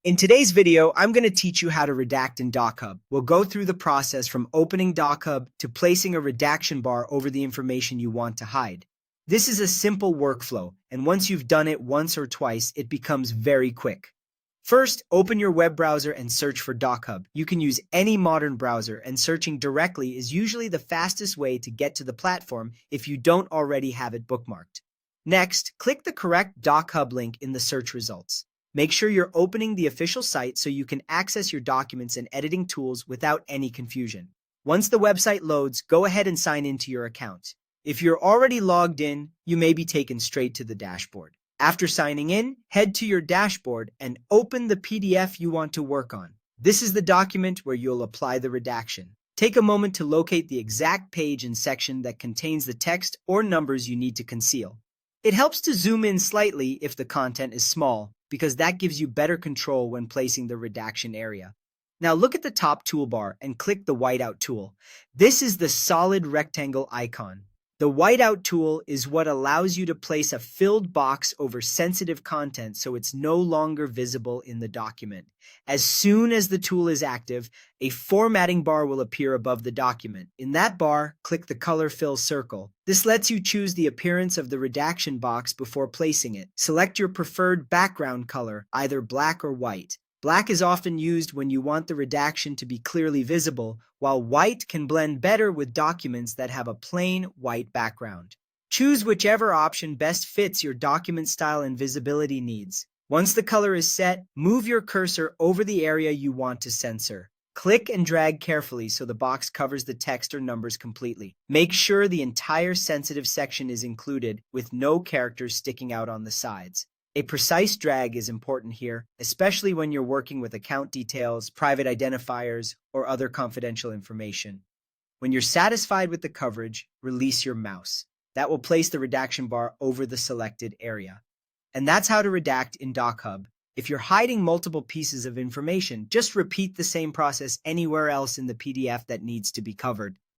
In today's video, I'm going to teach you how to redact in DocHub. We'll go through the process from opening DocHub to placing a redaction bar over the information you want to hide. This is a simple workflow, and once you've done it once or twice, it becomes very quick. First, open your web browser and search for DocHub. You can use any modern browser, and searching directly is usually the fastest way to get to the platform if you don't already have it bookmarked. Next, click the correct DocHub link in the search results. Make sure you're opening the official site so you can access your documents and editing tools without any confusion. Once the website loads, go ahead and sign into your account. If you're already logged in, you may be taken straight to the dashboard. After signing in, head to your dashboard and open the PDF you want to work on. This is the document where you'll apply the redaction. Take a moment to locate the exact page and section that contains the text or numbers you need to conceal. It helps to zoom in slightly if the content is small, because that gives you better control when placing the redaction area. Now look at the top toolbar and click the whiteout tool. This is the solid rectangle icon. The whiteout tool is what allows you to place a filled box over sensitive content so it's no longer visible in the document. As soon as the tool is active, a formatting bar will appear above the document. In that bar, click the color fill circle. This lets you choose the appearance of the redaction box before placing it. Select your preferred background color, either black or white. Black is often used when you want the redaction to be clearly visible, while white can blend better with documents that have a plain white background. Choose whichever option best fits your document style and visibility needs. Once the color is set, move your cursor over the area you want to censor. Click and drag carefully so the box covers the text or numbers completely. Make sure the entire sensitive section is included with no characters sticking out on the sides. A precise drag is important here, especially when you're working with account details, private identifiers, or other confidential information. When you're satisfied with the coverage, release your mouse. That will place the redaction bar over the selected area. And that's how to redact in DocHub. If you're hiding multiple pieces of information, just repeat the same process anywhere else in the PDF that needs to be covered.